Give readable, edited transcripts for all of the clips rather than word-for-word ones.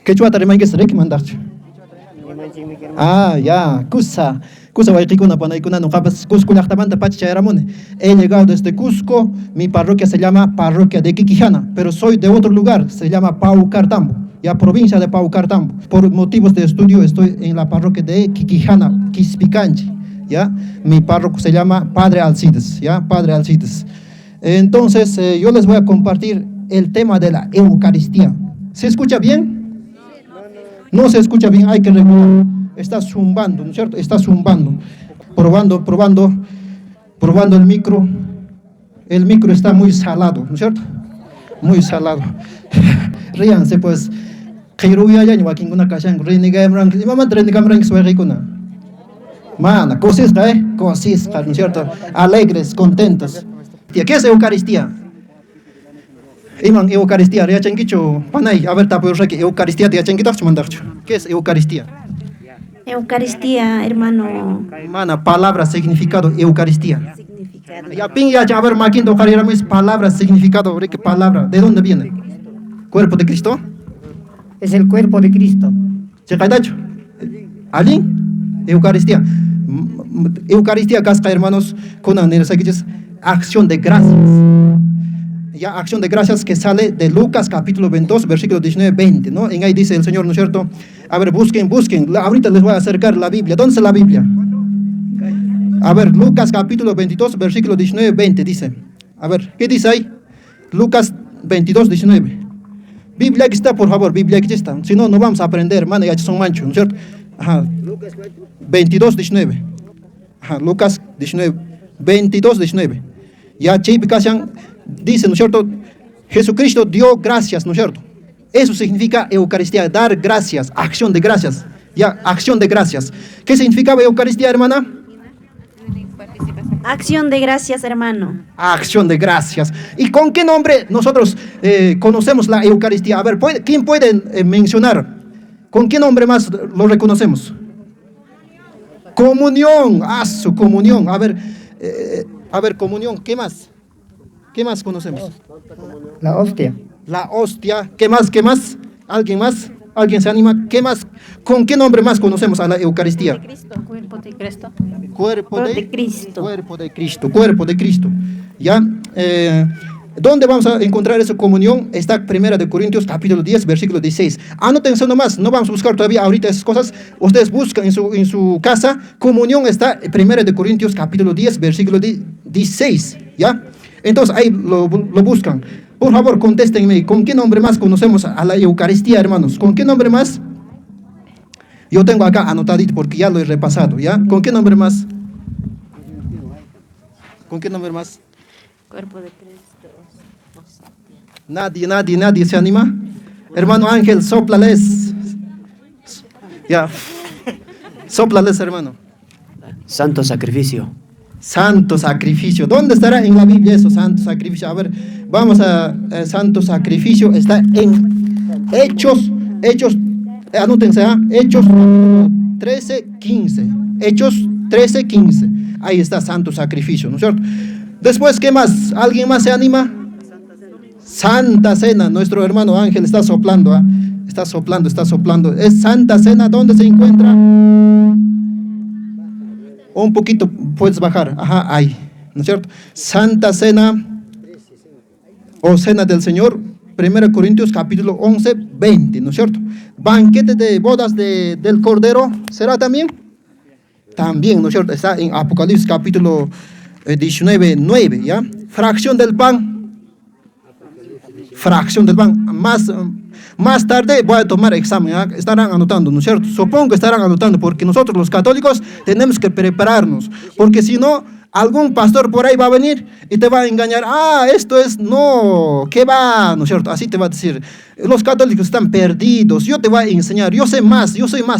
Quechua tarimanga serek mandacho. Ah, ya, Cusa Guayquicuna, Panaicuna, no capas Cusco Lachtamanta Pacharamone. He llegado desde Cusco, mi parroquia se llama Parroquia de Quiquijana, pero soy de otro lugar, se llama Paucartambo, ya provincia de Paucartambo. Por motivos de estudio estoy en la parroquia de Quiquijana, Quispicanchi, ya. Mi párroco se llama Padre Alcides, ya, Padre Alcides. Entonces, yo les voy a compartir el tema de la Eucaristía. ¿Se escucha bien? No se escucha bien, hay que regular. Está zumbando, ¿no es cierto? Está zumbando. Probando el micro. El micro está muy salado, ¿no es cierto? Muy salado. Ríanse, pues. Mana, cosisca, ¿no es cierto? Alegres, contentos. ¿Qué es Eucaristía? Iman Eucaristía, riachanquicho, panay, a ver, tapo que Eucaristía, ¿qué es Eucaristía? Eucaristía, hermano. Mana, palabra, significado, Eucaristía. Ya ping ya a ver, maquinto, es palabra, significado, ¿qué palabra? ¿De dónde viene? ¿Cuerpo de Cristo? Es el cuerpo de Cristo. ¿Se dacho? ¿Alin? Eucaristía. Eucaristía, casca, hermanos, con acción de gracias. Ya, acción de gracias que sale de Lucas capítulo 22, versículo 19-20, ¿no? En ahí dice el Señor, ¿no es cierto? A ver, busquen, ahorita les voy a acercar la Biblia. ¿Dónde está la Biblia? A ver, Lucas capítulo 22, versículo 19-20 dice. A ver, ¿qué dice ahí? Lucas 22, 19. Biblia aquí está, por favor, Biblia aquí está. Si no, no vamos a aprender, hermano, ya son manchos, ¿no es cierto? Ajá. 22, 19. Ajá, Lucas 19, 22, 19. Ya, Chipicasian dice, ¿no es cierto? Jesucristo dio gracias, ¿no es cierto? Eso significa Eucaristía, dar gracias, acción de gracias. Ya, acción de gracias. ¿Qué significaba Eucaristía, hermana? Acción de gracias, hermano. Acción de gracias. ¿Y con qué nombre nosotros conocemos la Eucaristía? A ver, ¿quién puede mencionar? ¿Con qué nombre más lo reconocemos? Comunión. Ah, su comunión. A ver, comunión. ¿Qué más? ¿Qué más conocemos? La hostia. La hostia. ¿Qué más? ¿Qué más? ¿Alguien más? ¿Alguien se anima? ¿Qué más? ¿Con qué nombre más conocemos a la Eucaristía? Cuerpo de Cristo. Cuerpo de Cristo. Cuerpo de Cristo. Cuerpo de Cristo. ¿Ya? ¿Dónde vamos a encontrar esa comunión? Está 1 Corintios capítulo 10, versículo 16. Anótense nomás, no vamos a buscar todavía ahorita esas cosas. Ustedes buscan en su casa, comunión está 1 Corintios capítulo 10, versículo 16. ¿Ya? Entonces ahí lo buscan. Por favor, contéstenme, ¿con qué nombre más conocemos a la Eucaristía, hermanos? ¿Con qué nombre más? Yo tengo acá anotadito porque ya lo he repasado, ¿ya? ¿Con qué nombre más? ¿Con qué nombre más? Cuerpo de Cristo. Nadie se anima. Hermano Ángel, sóplales. Ya. Sóplales, hermano. Santo sacrificio. Santo sacrificio. ¿Dónde estará en la Biblia eso, santo sacrificio? A ver, vamos a santo sacrificio. Está en Hechos, anótense, Hechos 13:15. Hechos 13:15. Ahí está santo sacrificio, ¿no es cierto? Después, ¿qué más? ¿Alguien más se anima? Santa Cena. Nuestro hermano Ángel está soplando, está soplando. Es Santa Cena, ¿dónde se encuentra? Un poquito puedes bajar, ahí, ¿no es cierto? Santa Cena o Cena del Señor, 1 Corintios capítulo 11, 20, ¿no es cierto? Banquete de bodas del Cordero, ¿será también? También, ¿no es cierto? Está en Apocalipsis capítulo 19, 9, ¿ya? Fracción del pan. Más tarde voy a tomar examen, ¿ya? Estarán anotando, ¿no es cierto? Supongo que estarán anotando porque nosotros los católicos tenemos que prepararnos, porque si no, algún pastor por ahí va a venir y te va a engañar. Esto es, no, ¿qué va? ¿No es cierto? Así te va a decir. Los católicos están perdidos, yo te voy a enseñar, yo soy más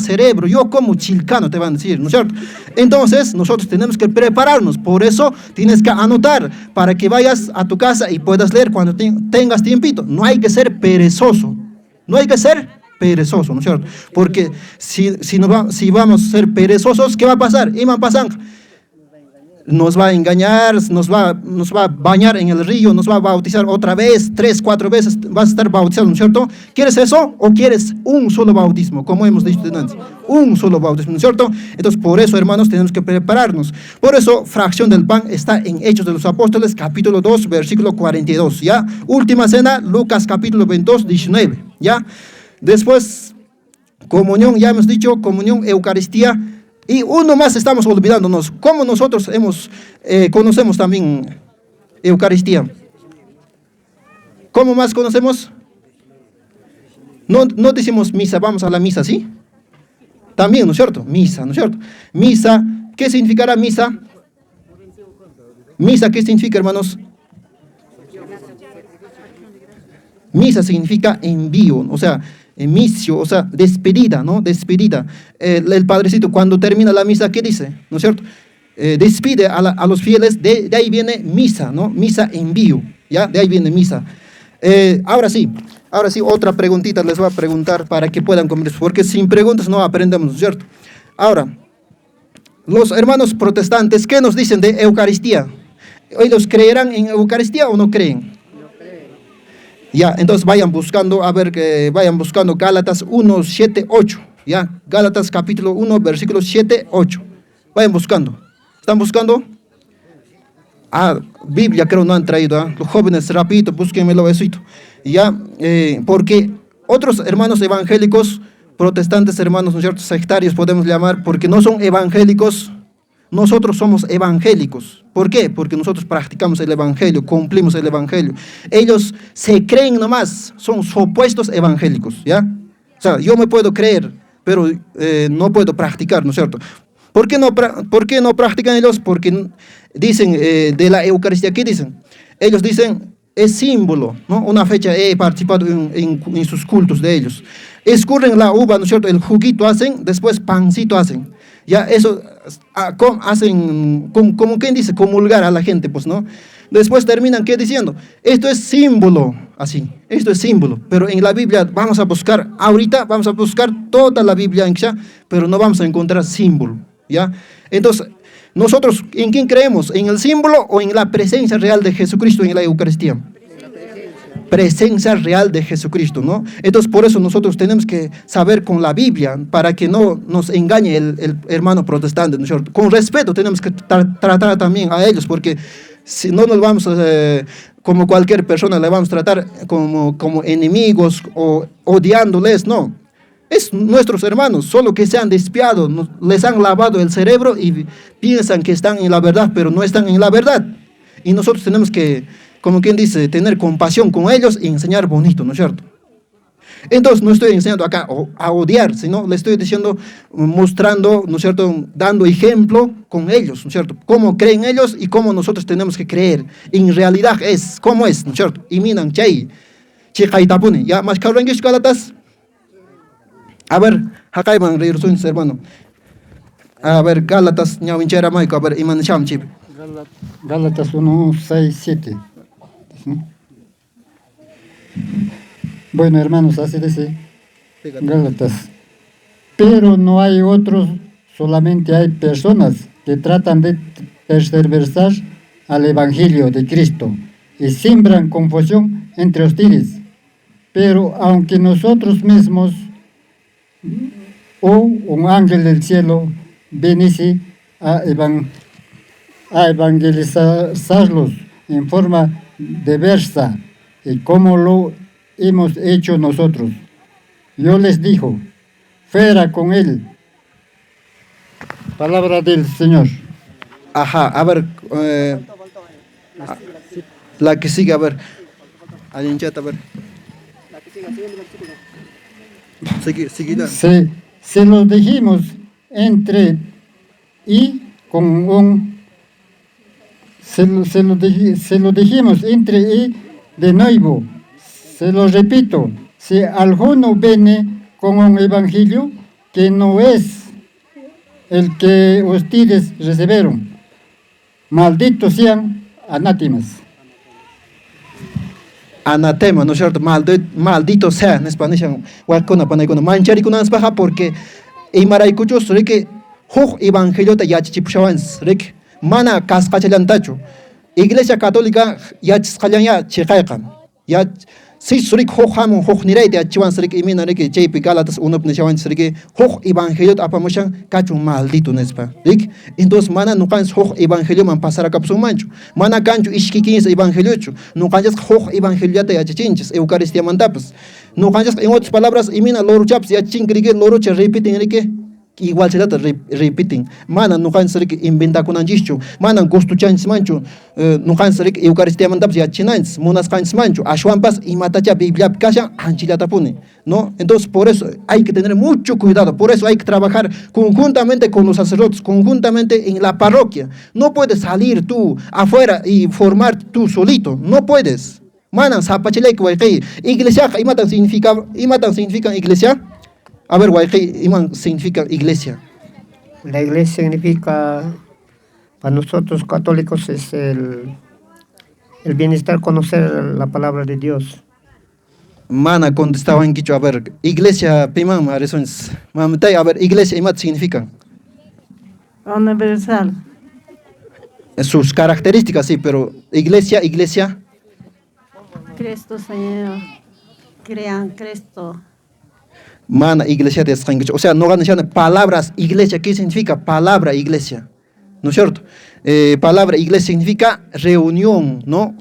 cerebro, yo como chilcano, te van a decir, ¿no es cierto? Entonces, nosotros tenemos que prepararnos, por eso tienes que anotar, para que vayas a tu casa y puedas leer cuando tengas tiempito. No hay que ser perezoso, ¿no es cierto? Porque si vamos a ser perezosos, ¿qué va a pasar? Iman pasan. nos va a engañar, nos va a bañar en el río, nos va a bautizar otra vez, 3, 4 veces vas a estar bautizado, ¿no es cierto? ¿Quieres eso o quieres un solo bautismo? Como hemos dicho antes, un solo bautismo, ¿no es cierto? Entonces, por eso, hermanos, tenemos que prepararnos. Por eso, fracción del pan está en Hechos de los Apóstoles, capítulo 2, versículo 42, ¿ya? Última cena, Lucas, capítulo 22, 19, ¿ya? Después, comunión, ya hemos dicho, comunión, Eucaristía. Y uno más estamos olvidándonos, ¿cómo nosotros conocemos también Eucaristía? ¿Cómo más conocemos? No decimos misa, vamos a la misa, ¿sí? También, ¿no es cierto? Misa, ¿no es cierto? Misa, ¿qué significará misa? Misa, ¿qué significa, hermanos? Misa significa envío, o sea, emisio, o sea, despedida, ¿no? Despedida. El Padrecito cuando termina la misa, ¿qué dice? ¿No es cierto? Despide a los fieles, de ahí viene misa, ¿no? Misa, envío, ¿ya? De ahí viene misa. Ahora sí, otra preguntita les voy a preguntar para que puedan comprender, porque sin preguntas no aprendemos, ¿no es cierto? Ahora, los hermanos protestantes, ¿qué nos dicen de Eucaristía? ¿Ellos creerán en Eucaristía o no creen? Ya, entonces vayan buscando, vayan buscando Gálatas 1, 7, 8, ya, Gálatas capítulo 1, versículos 7, 8, vayan buscando, ¿están buscando? Biblia creo no han traído, los jóvenes rapidito, búsquenmelo eso, ya, porque otros hermanos evangélicos, protestantes hermanos, ¿no es cierto?, sectarios podemos llamar, porque no son evangélicos. Nosotros somos evangélicos. ¿Por qué? Porque nosotros practicamos el evangelio, cumplimos el evangelio. Ellos se creen nomás, son supuestos evangélicos, ¿ya? O sea, yo me puedo creer, pero no puedo practicar, ¿no es cierto? ¿Por qué no practican ellos? Porque dicen de la Eucaristía, ¿qué dicen? Ellos dicen, es símbolo, ¿no? Una fecha, he participado en sus cultos de ellos. Escurren la uva, ¿no es cierto? El juguito hacen, después pancito hacen. Ya eso hacen, como quien dice, comulgar a la gente, pues, ¿no? Después terminan, ¿qué diciendo? Esto es símbolo, así, esto es símbolo. Pero en la Biblia vamos a buscar, ahorita vamos a buscar toda la Biblia, pero no vamos a encontrar símbolo, ¿ya? Entonces, nosotros, ¿en quién creemos? ¿En el símbolo o en la presencia real de Jesucristo en la Eucaristía? Presencia real de Jesucristo, ¿no? Entonces, por eso nosotros tenemos que saber con la Biblia, para que no nos engañe el hermano protestante, ¿no es cierto? Con respeto tenemos que tratar también a ellos, porque si no nos vamos como cualquier persona, le vamos a tratar como enemigos o odiándoles, no. Es nuestros hermanos, solo que se han despiado, les han lavado el cerebro y piensan que están en la verdad, pero no están en la verdad. Y nosotros tenemos que, como quien dice, tener compasión con ellos y enseñar bonito, ¿no es cierto? Entonces, no estoy enseñando acá a odiar, sino le estoy diciendo, mostrando, ¿no es cierto?, dando ejemplo con ellos, ¿no es cierto? Cómo creen ellos y cómo nosotros tenemos que creer. En realidad es, ¿cómo es?, ¿no es cierto? Y minan, chay, chikaitapune, ya, más cabranguish Gálatas. A ver, acá iban a reír, hermano. A ver, Gálatas, ñawinchera maico, a ver, iman chip. Gálatas 1, 6, 7. Bueno, hermanos, así dice Gálatas. Pero no hay otros, solamente hay personas que tratan de tergiversar al Evangelio de Cristo y siembran confusión entre ustedes. Pero aunque nosotros mismos o un ángel del cielo viniese a evangelizarlos en forma diversa y como lo hemos hecho nosotros. Yo les digo, fuera con él. Palabra del Señor. Ajá, a ver, la que sigue, a ver. Alguien chat, a ver. Seguida. Se los dijimos entre y con un se lo dijimos entre y de nuevo. Se lo repito, si alguno viene con un evangelio que no es el que ustedes recibieron, malditos sean anatemas. Anatema, ¿no es cierto? Maldito sea, en español, mancharicunas baja porque en maraicuchos, que hoj evangelio te yachipshavans, mana kasqachallantachu. Iglesia Católica yachisqallanya chiqayqa. Ya sisurik huk hamun huk nirayta yachiwan sirik imina riki chaypi Gálatas 1 nishawan siriki huk evangelio apamushan kachun maldito nespa. Rik entonces mana nuqanchis huk evangelio man pasarakapusunmanchu. Mana kanchu ishki 15 evangeliochu. Nuqanchis huk evangeliota yachachinchis Eucaristía mantapas. Nuqanchis en otras palabras imina loruchapas yachachinki lorucha repiten riki igual se trata repiten mana nuqanchis riki inventakunanchischu mana gustuchanchis manchu nuqanchis riki Eucaristía mantapas yachinanchis munasqanchis manchu ashwanpas imatacha Biblia kashan anchillatapuni, ¿no? Entonces por eso hay que tener mucho cuidado, por eso hay que trabajar conjuntamente con los sacerdotes, conjuntamente en la parroquia. No puedes salir tú afuera y formar tú solito, no puedes. Mana zapachilek wayqi iglesia imatan significa iglesia. A ver, Guayqui, Iman significa iglesia. La iglesia significa, para nosotros católicos, es el bienestar, conocer la palabra de Dios. Mana contestaba en quicho, a ver, iglesia, pimam, a ver, iglesia, ¿imat significa? Universal. Sus características, sí, pero iglesia. Cristo Señor. Crean Cristo. Mana iglesia de o sea, no ganan palabras iglesia. ¿Qué significa palabra iglesia? ¿No es cierto? Palabra iglesia significa reunión, ¿no?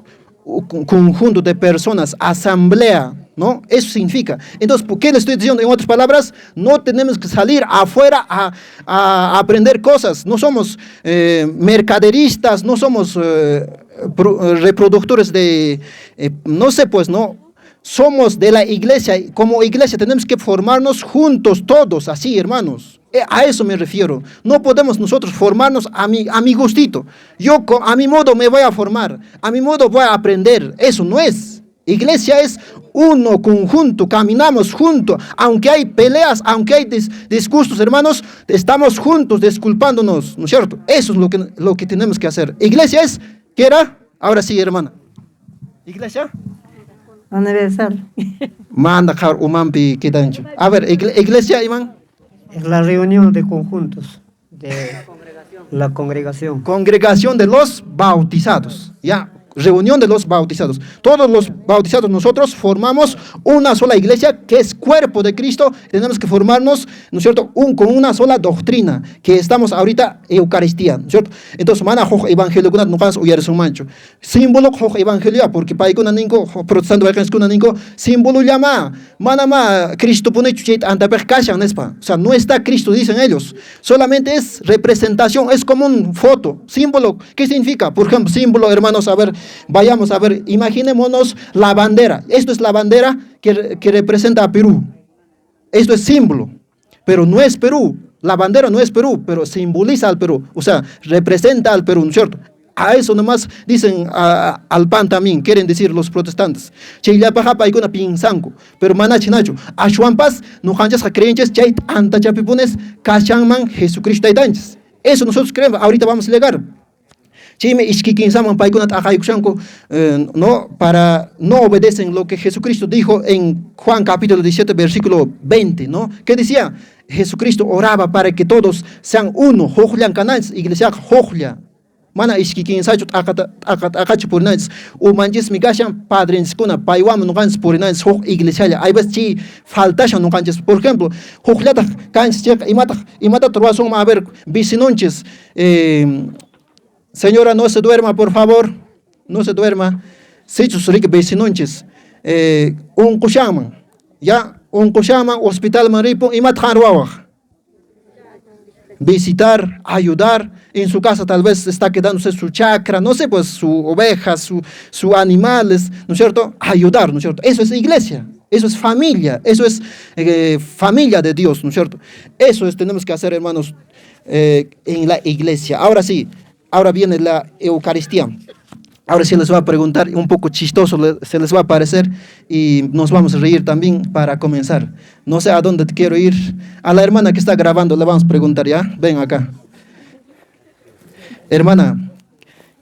Conjunto de personas, asamblea, ¿no? Eso significa. Entonces, ¿por qué le estoy diciendo? En otras palabras, no tenemos que salir afuera a aprender cosas. No somos mercaderistas, no somos reproductores de, no sé, pues, ¿no? Somos de la iglesia, como iglesia tenemos que formarnos juntos todos, así hermanos, a eso me refiero. No podemos nosotros formarnos a mi gustito, yo a mi modo me voy a formar, a mi modo voy a aprender, eso no es. Iglesia es uno conjunto, caminamos juntos, aunque hay peleas, aunque hay disgustos hermanos, estamos juntos disculpándonos, ¿no es cierto? Eso es lo que tenemos que hacer. Iglesia es, ¿qué era? Ahora sí hermana, iglesia Universal. Manda jar umampi quedancho. A ver, iglesia, Iván. Es la reunión de conjuntos, de la congregación. Congregación de los bautizados. Ya, reunión de los bautizados. Todos los bautizados nosotros formamos una sola iglesia que es cuerpo de Cristo. Tenemos que formarnos, ¿no es cierto?, con una sola doctrina, que estamos ahorita Eucaristía, ¿no es cierto? Entonces, mana hoj evangelio kunat nukas uyar su mancho. Símbolo hoj evangelio, porque para ikuna ninko, protestante vaikans kuna ninko, símbolo llama, mana ma Cristo pone chuchet antapej kashan, nespa. O sea, no está Cristo, dicen ellos. Solamente es representación, es como un foto, símbolo. ¿Qué significa? Por ejemplo, símbolo, hermanos, a ver, vayamos a ver, imaginémonos la bandera. Esto es la bandera que representa a Perú. Esto es símbolo, pero no es Perú. La bandera no es Perú, pero simboliza al Perú. O sea, representa al Perú, ¿no es cierto? A eso nomás dicen al pan también, quieren decir los protestantes. Chayllapajapa hay una pinzanco, pero manachinacho. Ashwampas, no hanchas a creencias, chay antachapipunes, kachanman Jesucristo aitanches. Eso nosotros creemos, ahorita vamos a llegar. Chime ishkikinsaman paikunat ajaykushanko, no, para no obedecen lo que Jesucristo dijo en Juan capítulo 17 versículo 20, ¿no? ¿Qué decía? Jesucristo oraba para que todos sean uno, hojlan canales, iglesia hojla. Mana ishkikinsachut akachu purinanchis, umanchis migashan padrenskuna paiwam nuqanchis purinanchis hoj iglesia. Hay veces chi faltashan nuqanchis. Por ejemplo, hojlata kanchis imata truasun a ver vicinonchis. Señora, no se duerma, por favor. No se duerma. Sichus rik vecinonches. Un kushaman. Ya, un kushaman, hospital maripo, imat harwawaj. Visitar, ayudar. En su casa tal vez está quedándose su chacra, no sé, pues su oveja, su animales, ¿no es cierto? Ayudar, ¿no es cierto? Eso es iglesia. Eso es familia. Eso es familia de Dios, ¿no es cierto? Eso es, tenemos que hacer, hermanos, en la iglesia. Ahora sí. Ahora viene la Eucaristía. Ahora sí les va a preguntar, un poco chistoso se les va a parecer y nos vamos a reír también para comenzar. No sé a dónde quiero ir. A la hermana que está grabando le vamos a preguntar, ¿ya? Ven acá. Hermana,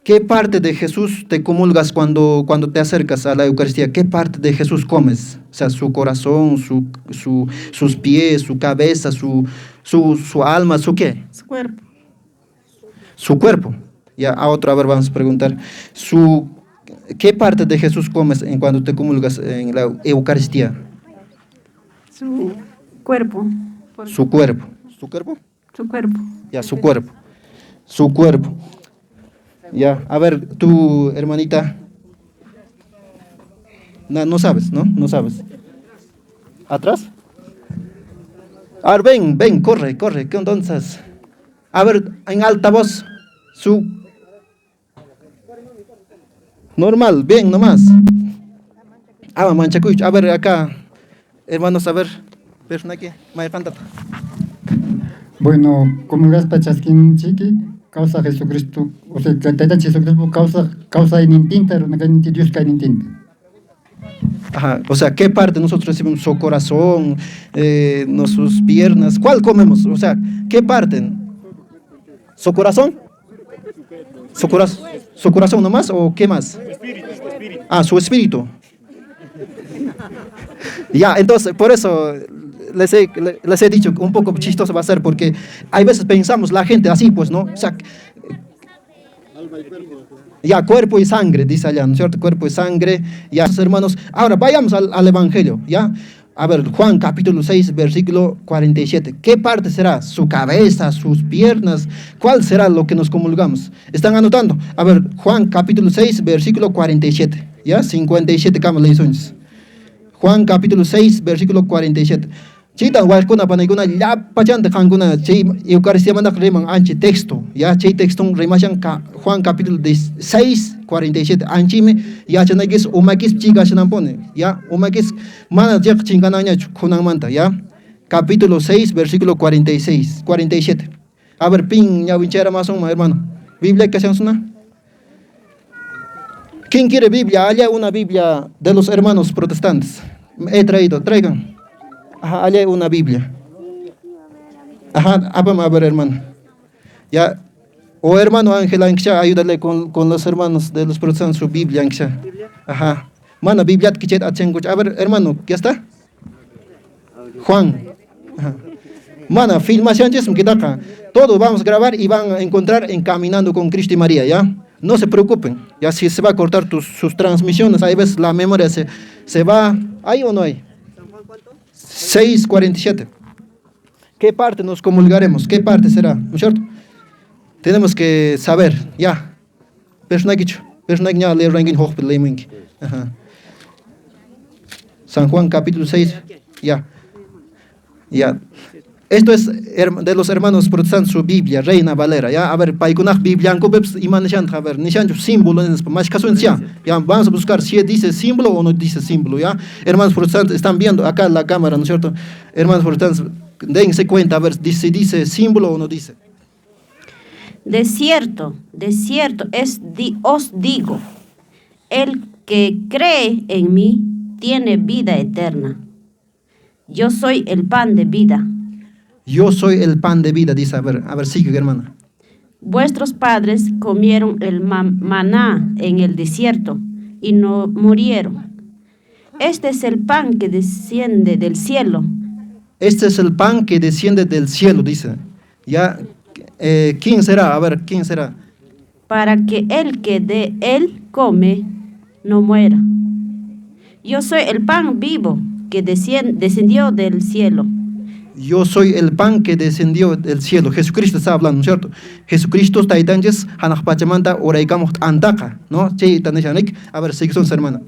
¿qué parte de Jesús te comulgas cuando te acercas a la Eucaristía? ¿Qué parte de Jesús comes? O sea, su corazón, sus pies, su cabeza, su alma, ¿su qué? Su cuerpo. Su cuerpo, Ya, a otro, a ver, vamos a preguntar. ¿Qué parte de Jesús comes en cuando te comulgas en la Eucaristía? Su cuerpo. Su cuerpo. ¿Su cuerpo? Su cuerpo. Ya, su cuerpo. Su cuerpo. Ya, a ver, tú, hermanita. No, no sabes, ¿no? No sabes. ¿Atrás? A ver, ven, corre. ¿Qué entonces? A ver, en altavoz. Su. Normal, bien nomás. Manchacuich. A ver, acá. Hermanos, a ver. Persona aquí. Maya cantata. Bueno, como gas pachasquín chiqui, causa Jesucristo, o sea, Taytan Jesucristo causa inintinta, Dios cae inintinta. Ajá, o sea, ¿qué parte nosotros recibimos? Su corazón, sus piernas, ¿cuál comemos? O sea, ¿qué parte? ¿Su corazón? ¿Su corazón nomás o qué más? Su espíritu. Ya, entonces, por eso les he dicho, un poco chistoso va a ser, porque hay veces pensamos la gente así, pues, ¿no? O sea, ya, cuerpo y sangre, dice allá, ¿no es cierto? Cuerpo y sangre, ya, hermanos. Ahora, vayamos al Evangelio, ¿ya? A ver, Juan capítulo 6, versículo 47. ¿Qué parte será? ¿Su cabeza, sus piernas? ¿Cuál será lo que nos comulgamos? ¿Están anotando? A ver, Juan capítulo 6, versículo 47, ¿ya? 57 camas leísones. Juan capítulo 6, versículo 47. Chita huaycuna panaykuna llapachanta kankuna chay Eucaristía mandak reman anchi texto, ya chay texto remashan Juan capítulo 6, 47 anchime ya chanakis umakis chigashanan pone, ya umakis mana jak chinganaña kunamanta, ya capítulo 6 versículo 46, 47. A ver, pin ñawinchera más hermano. Biblia que sean una. ¿Quién quiere Biblia? Allá una Biblia de los hermanos protestantes. He traído, traigan. Ajá, allá hay una Biblia. Ajá, a ver, hermano. Ya, o hermano Ángel, ayúdale con los hermanos de los protestantes su Biblia. Ajá. Mana, Biblia, a ver, hermano, ¿ya está? Juan. Ajá. Mana, filmación, todo vamos a grabar y van a encontrar en Caminando con Cristo y María, ¿ya? No se preocupen, ya si se va a cortar sus transmisiones, hay veces la memoria se va, ¿hay o no hay? 6:47. ¿Qué parte nos comulgaremos? ¿Qué parte será? ¿No es cierto? Tenemos que saber, ya. San Juan capítulo 6, ya. Ya. Esto es de los hermanos protestantes, su Biblia, Reina Valera, ya. A ver, paikunaj Biblia, a ver, nishan símbolo, más caso en ya. Vamos a buscar si dice símbolo o no dice símbolo, ya. Hermanos protestantes, están viendo acá en la cámara, ¿no es cierto? Hermanos protestantes, dense cuenta, a ver, dice símbolo o no dice. De cierto, os digo, el que cree en mí tiene vida eterna. Yo soy el pan de vida. Yo soy el pan de vida, dice, a ver, sigue, hermana. Vuestros padres comieron el maná en el desierto y no murieron. Este es el pan que desciende del cielo. Este es el pan que desciende del cielo, dice. Ya, ¿quién será? A ver, ¿quién será? Para que el que de él come no muera. Yo soy el pan vivo que descendió del cielo. Yo soy el pan que descendió del cielo. Jesucristo está hablando, ¿no es cierto? Jesucristo está itanjes hanak pachamanta oraikamos antaka, ¿no? A ver, sigue son hermana.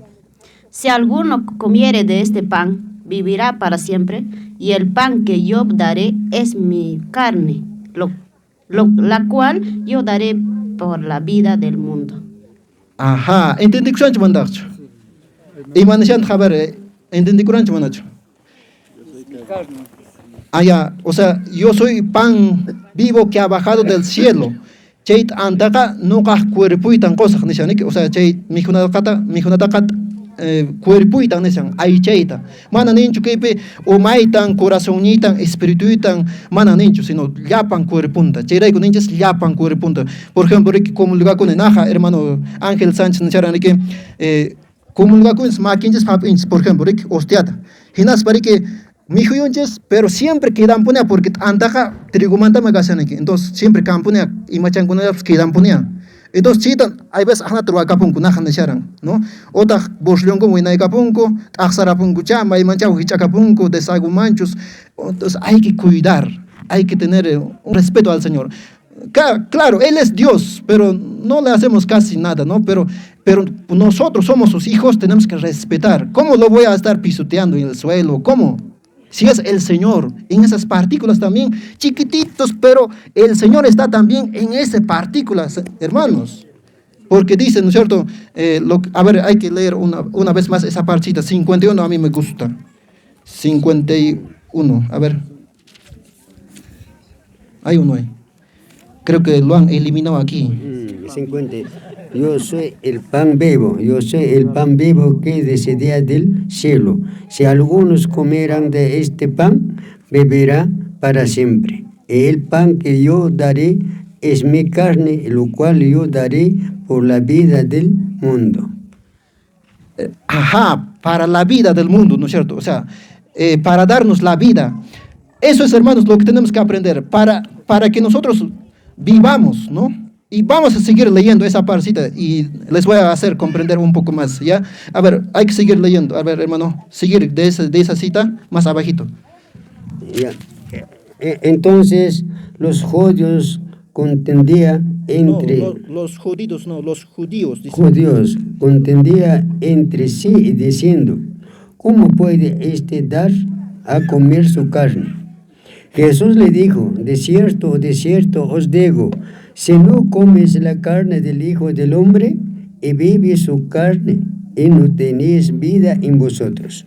Si alguno comiere de este pan, vivirá para siempre, y el pan que yo daré es mi carne, la cual yo daré por la vida del mundo. Ajá, entendí que son mandacho. Y manishan haber, entendí que son mandacho. Ya, o sea, yo soy pan vivo que ha bajado del cielo. Chait antaka no ka cuerpo y tan cosas, o sea, chait mijunatakat cuerpo y tan nesan, ay chaita. Mana nincho que umaitan, corazonitan, espirituitan, mana nincho, sino llapan cuerpunta. Chairay con ninches llapan cuerpunta. Por ejemplo, como lugar con enaja, hermano Ángel Sánchez, como lugar con maquinches papinches, por ejemplo, hostiata. Hinas para que mijuyunches, pero siempre quedan ponía porque antaja trigo manta magasan aquí. Entonces siempre camponea y machan con ellos quedan ponía. Entonces, chita, hay veces ajna truacapunku najan de charan, ¿no? Otra bosliongo winaicapunku, axarapunku chama, y manchau hichacapunku, desagumanchos. Entonces, hay que cuidar, hay que tener un respeto al Señor. Claro, Él es Dios, pero no le hacemos casi nada, ¿no? Pero nosotros somos sus hijos, tenemos que respetar. ¿Cómo lo voy a estar pisoteando en el suelo? ¿Cómo? Si es el Señor, en esas partículas también, chiquititos, pero el Señor está también en esas partículas, hermanos. Porque dice, ¿no es cierto? A ver, hay que leer una vez más esa partita. 51 a mí me gusta. 51, a ver. Hay uno ahí. Creo que lo han eliminado aquí. 50. Yo soy el pan vivo, que descendía del cielo. Si algunos comieran de este pan, beberá para siempre. El pan que yo daré es mi carne, lo cual yo daré por la vida del mundo. Ajá, para la vida del mundo, ¿no es cierto? O sea, para darnos la vida. Eso es, hermanos, lo que tenemos que aprender, para que nosotros vivamos, ¿no? Y vamos a seguir leyendo esa partita y les voy a hacer comprender un poco más, ¿ya? A ver, hay que seguir leyendo. A ver, hermano, seguir de esa cita más abajito. Ya. Entonces, los judíos contendían entre... No, los judíos, no, los judíos. Dice. Judíos contendían entre sí diciendo, ¿cómo puede este dar a comer su carne? Jesús le dijo, de cierto os digo, si no comes la carne del Hijo del Hombre y bebes su carne, y no tenéis vida en vosotros.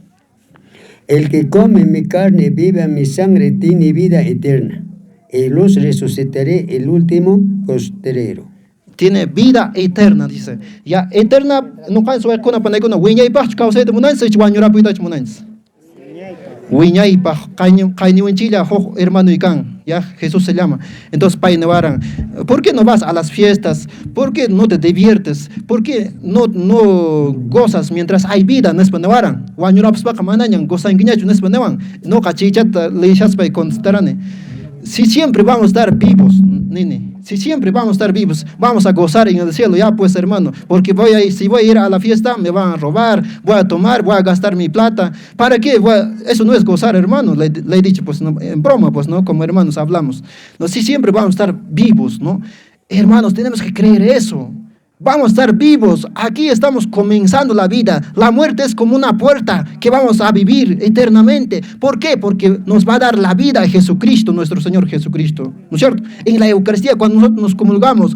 El que come mi carne y bebe mi sangre tiene vida eterna, y los resucitaré el último postrero. Tiene vida eterna, dice. Ya, eterna, no puede ser con una huella y pach, causa de munan, se chuañora puita munans. Huella y pach, caño en Chile, hermano y can. Ya, Jesús se llama. Entonces, Pai Nevaran, ¿por qué no vas a las fiestas? ¿Por qué no te diviertes? ¿Por qué no gozas mientras hay vida? Nespa Nevaran. Guanyuraps pa kamanayan, gozan guiñacho, nespa nevan. No cachichata, leishas pa constarane. Si siempre vamos a estar vivos, nene, si siempre vamos a estar vivos, vamos a gozar en el cielo, ya pues hermano, porque si voy a ir a la fiesta, me van a robar, voy a tomar, voy a gastar mi plata, ¿para qué? Eso no es gozar, hermano, le he dicho, pues no, en broma, pues no, como hermanos hablamos, no, si siempre vamos a estar vivos, ¿no? Hermanos, tenemos que creer eso. Vamos a estar vivos, aquí estamos comenzando la vida, la muerte es como una puerta que vamos a vivir eternamente. ¿Por qué? Porque nos va a dar la vida a Jesucristo, nuestro Señor Jesucristo, ¿no es cierto? En la Eucaristía, cuando nosotros nos comulgamos,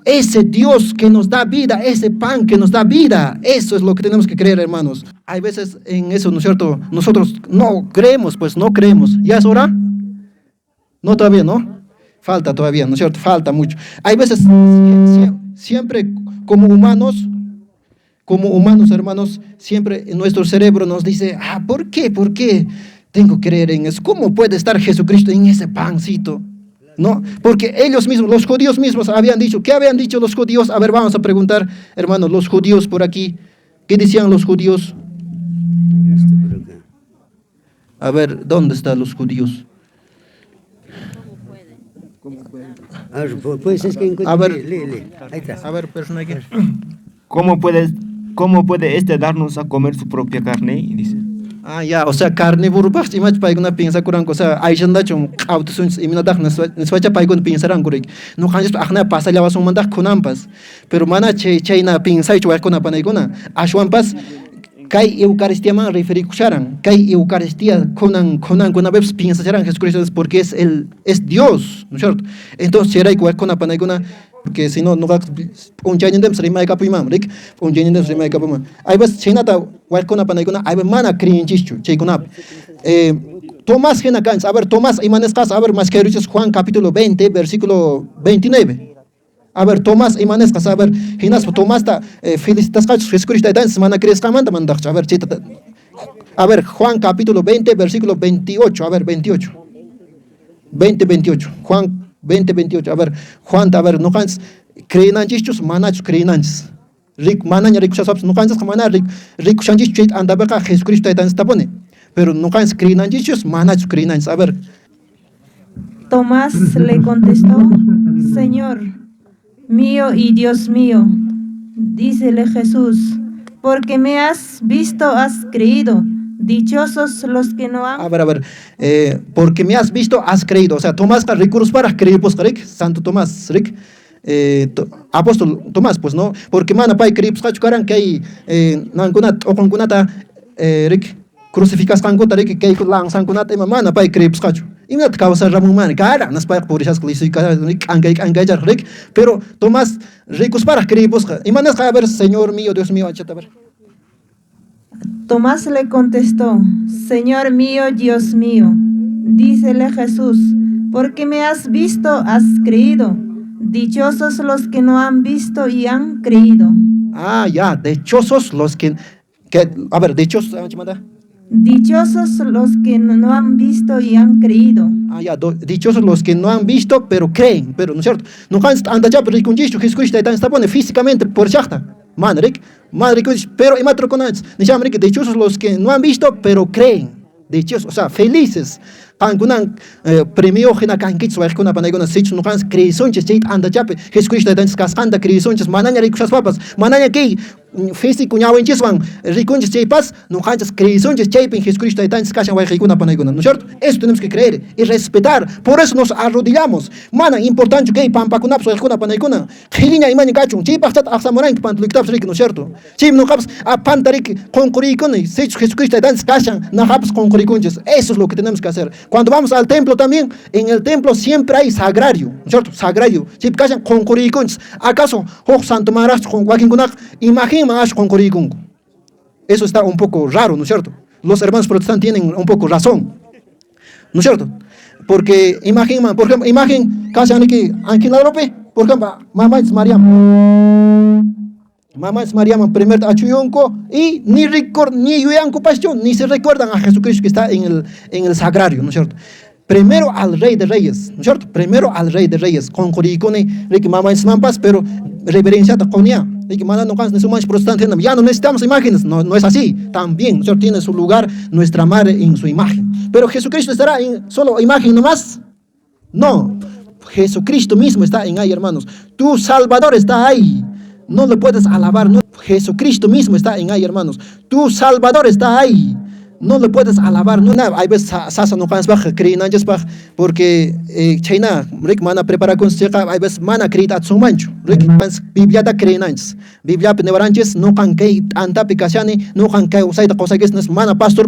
ese Dios que nos da vida, ese pan que nos da vida, eso es lo que tenemos que creer, hermanos. Hay veces en eso, ¿no es cierto? Nosotros no creemos, pues no creemos. ¿Ya es hora? No, todavía no. Falta todavía, ¿no es cierto? Falta mucho. Hay veces, siempre como humanos, hermanos, siempre en nuestro cerebro nos dice, ¿por qué? ¿Por qué tengo que creer en eso? ¿Cómo puede estar Jesucristo en ese pancito? ¿No? Porque ellos mismos, los judíos mismos habían dicho, ¿qué habían dicho los judíos? A ver, vamos a preguntar, hermanos, los judíos por aquí, ¿qué decían los judíos? A ver, ¿dónde están los judíos? Pues es que a ver, ahí está. A ver, persona aquí. ¿Cómo puede este darnos a comer su propia carne? Y dice. Ya, o sea, carnívoro, pues, imagínate, paiguna piensa curanco, o sea, hay gente que autosuns y minadak neswacha paiguna piensaran curik. No canjes ajna pasa ya vas un mandak kunampas, pero mana chayna piensa y chuas kuna panaiguna. Ashwampas Kai Eucaristía man referi kusharan, Kai Eucaristía konan vez piensaran Jesucristo es porque es Dios, ¿no es cierto? Entonces será igual con la panaiguna, porque si no va un jañendem se rima kapimam, rik, un jañendem se rima kapimam. Hay vas chenata igual con la panaiguna, hay mana crinchichu, cheikunap. Tomás Genacans, a ver, Tomás Imanescas, a ver, más que Juan capítulo 20, versículo 29. A ver, Tomás Imanescas, a ver, Ginas Tomás ta felicitas Jesucristo dan semana crezca manda mandax, a ver, chita. A ver, Juan capítulo 20, versículo 28, a ver, 28. 28. Juan 28, a ver, Juan, a ver, no cans creenanchos, manachos creenanchos. Ric manaña ricuchas, no cansas mana ricuchanchis chet andabeca Jesucristo dan stapone. Pero no cans creenanchos, manachos creenanchos, a ver. Tomás le contestó, Señor, mío y Dios mío. Dícele Jesús, porque me has visto, has creído. Dichosos los que no han... A ver, porque me has visto, has creído. O sea, Tomás ka recursos para creer, pues, Rick, Santo Tomás, Rick. Apóstol Tomás, pues, ¿no? Porque mana pay creer, pues, cachucaran que hay, nangunat, o congunata, Rick, crucificas canguta, Rick, que hay lang sangunata, y mana pay creer, pues, cachu. Y me causa ramón man, cara, nas pay por esas clísicas, Rick, angayar, Rick. Pero Tomás, ricos para creer, pues, y manas, a ver, Señor mío, Dios mío, a ver. Tomás le contestó, Señor mío, Dios mío. Dícele Jesús, porque me has visto, has creído. Dichosos los que no han visto y han creído. Ah, ya, dichosos los que a ver, dichosos, Dichosos los que no han visto y han creído. Ah, ya, dichosos los que no han visto, pero creen, pero, ¿no es cierto? No han anda ya, pero con Jesucristo está pone físicamente por chachta. Manrik, pero y matro con antes. Dichosos los que no han visto, pero creen. Dichosos, o sea, felices. Kankunan premio gena kankits wa kuna panay kuna sich no kan creaciones chait anda chape Jesucristo dan cascanda creaciones mananya ricos papas mananya que físico nya wenches van ricos chaipas no kan creaciones chaipen Jesucristo dan cascan wa kuna panay kuna, ¿no es cierto? Eso tenemos que creer y respetar. Por eso nos arrodillamos. Mana importante que pampa kuna so kuna panay kuna. Khilinya imani kachun chipa chat aksamoran que pantu kitab rico, ¿no es cierto? Chim no caps a pantarik concurrir con Jesucristo dan cascan na caps concurrir con eso es lo que tenemos que hacer. Cuando vamos al templo también, en el templo siempre hay sagrario, ¿no es cierto? Sagrario. Si casan concurrir con ¿acaso Santo Maras con Joaquín Kunak imagina concurrir con? Eso está un poco raro, ¿no es cierto? Los hermanos protestantes tienen un poco razón, ¿no es cierto? Porque imagina, por ejemplo, casan aquí en la Europe, por ejemplo, Mamá es Mariam primer achuyonco y ni yuyanco pasión, ni se recuerdan a Jesucristo que está en el sagrario, ¿no es cierto? Primero al Rey de Reyes, ¿no es cierto? Primero al Rey de Reyes, con coricone, que mamá es mampas, pero reverencia con ya, que mamá no cansa de su mancha protestante, ya no necesitamos imágenes, no es así, también, ¿no es cierto? Tiene su lugar nuestra madre en su imagen, pero Jesucristo estará en solo imagen nomás, no, Jesucristo mismo está en ahí, hermanos, tu Salvador está ahí. No le puedes alabar, no. Jesucristo mismo está en ahí, hermanos. Tu Salvador está ahí. No le puedes alabar, no. Hay veces sasa no cansas baja, creen antes baja, porque China, Rick mana prepara con seca, hay veces mana creen a su mancho. Rick Biblia da creen antes. Biblia penevaranches no can que anta picasiani, no can que usai da cosa que es mana pastor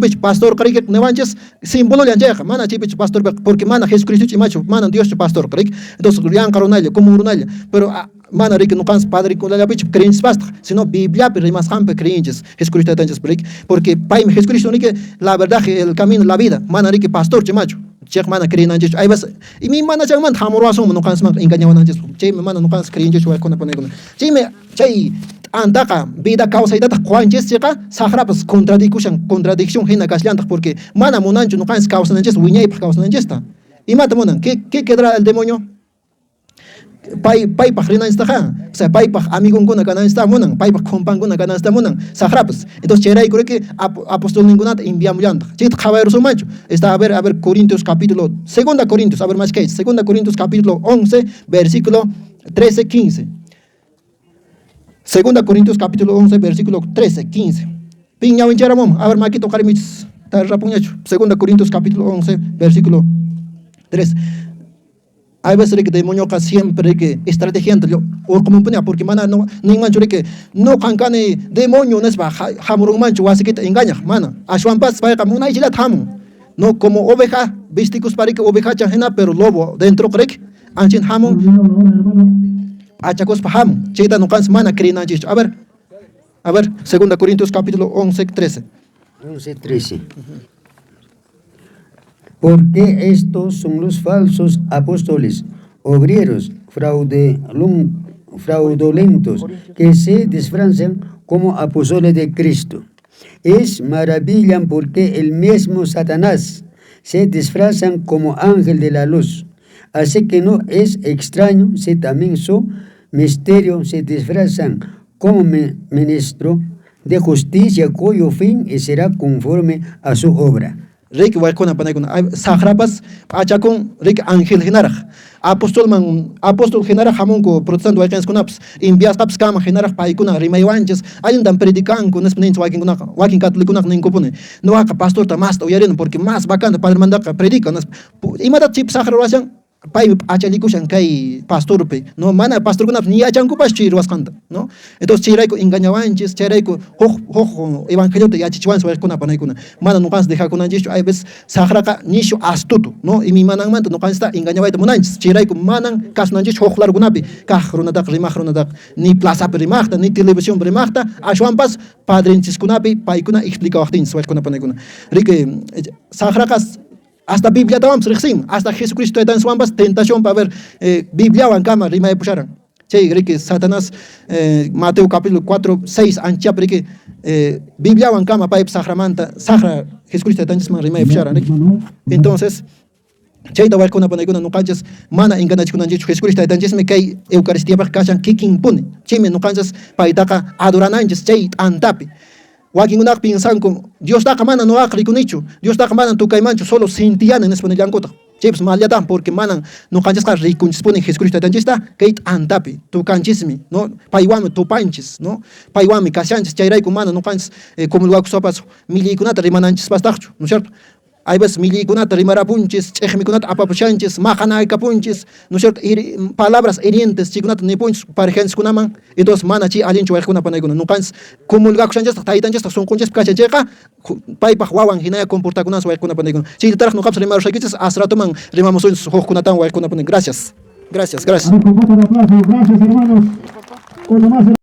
cree que nevanches símbolo le anja, mana chipich pastor porque mana Jesucristo chimacho, mana Dios pastor, Rick. Entonces rian caronalla, como urunalla, pero mana rico no cansa padre con la bicho creencias basta, sino Biblia pero más hampe creencias Jesucristo tantos porque pai Jesucristo ni que la verdad el camino la vida mana rico pastor chemacho chek mana creen antes hay vas y mi mana chek man hamoroaso no cansa man engañaban antes che mana no cansa creencias wa con che me che andaka vida causa y data cuanches cheka sahrapos contradicción gena casllanta porque mana monancho no cansa causa antes wiñay causa antes está y mata monan qué quedará el demonio pai pa rina está o sea pai pa amigo con ganan está monan pai pa compan con ganan está monan sahrapos entonces cherai creo que apóstol ninguna enviamos llanta chit caballero su macho está a ver Corintios capítulo 2 Corintios a ver más que 2 Corintios capítulo 11 versículo 13 15 2 Corintios capítulo 11 versículo 13 15 piña winchara mom a ver maquito carimichis tar rapuñacho 2 Corintios capítulo 11 versículo 13. Hay veces que demonio siempre que estrategia o como ponía porque mana no ni mancho que no cancane demonio no es ba hamurung mancho así que te engaña mana ashwan pas para como una isla tamu no como oveja visticus para que oveja chajena pero lobo dentro crek anchin hamu achacos pa hamu chita no cans mana crina a ver 2 Corintios capítulo 11 13 Porque estos son los falsos apóstoles, obreros, fraudulentos, que se disfrazan como apóstoles de Cristo. Es maravilla porque el mismo Satanás se disfrazan como ángel de la luz. Así que no es extraño si también su misterio se disfrazan como ministro de justicia cuyo fin será conforme a su obra. Rick Walcona Panaguna, Sagrapas, Achacon, Rick Angel Genarach, Apóstol Genarach Hamonco, Protestante Wakens Kunaps, Invias Caps Kama Genarach Paikuna, Rimaywanches, Ayundan predican con Espinens Waking Catholic Nincopone, no haga pastor Tamas, Oyarin, porque más bacán, Padre Mandaca, predican, Imada Chip Sagrabasan. Pai achalikushan kay pastorpe no mana pastor kunap ni achankupas chiruas kanta no entonces chirayko engañawanchis chirayko hoj evangelio te yachichwan suel kuna panaykuna mana nuqas deja kunanchichu ay vez sagraka nishu astuto no y mi manan manta nuqas está engañawayta munanchis chirayko manan kasunanchis hojlar kunapi kaj runataq rimaq runataq ni plaza rimaqta ni televisión rimaqta ashwanpas padrinchis kunapi paykuna explicawaqtinchis suel kuna panaykuna rike sagrakas hasta Biblia tamam srixim, hasta Jesucristo tan swambas tentación para ver Biblia wan kama rima de pusharan. Che que Satanás Mateo capítulo 4, 6 ancha porque Biblia wan kama pa sacramanta, sagra Jesucristo tan rima de pusharan. Entonces che tawal kuna panay no canchas mana enganach kuna Jesucristo tan me kay Eucaristía pa kachan kikin pune. Che me no canchas pa itaka adorananjes che antapi. Wakin unak piensan con Dios da kamana no akri kunichu Dios da kamana tu kaimancho solo sintian en español yankota chips maliatan porque manan no canchas ka rikunchis pone Jesucristo tanchista kait antapi tu kanchismi no paiwami tu panchis no paiwami kashanchis chayray con mana no canchas como luego sopas milikunata rimananchis pastachu no es cierto hay veces milikunata rimarapunchis chejmikunata apapushanchis mahanay kapunchis no es cierto palabras hirientes chikunata ni punchis parejens kunaman entonces mana chi alincho kuna panaykuna no canchas como luego shanchas taitanchis son conchis kachancheqa paypaq wawan hinaya comportakunas kuna panaykuna chi taraj no qaps rimaru shakichis asratuman rimamos hojkunatan kuna panaykuna gracias gracias Con voto de aplauso, gracias hermanos.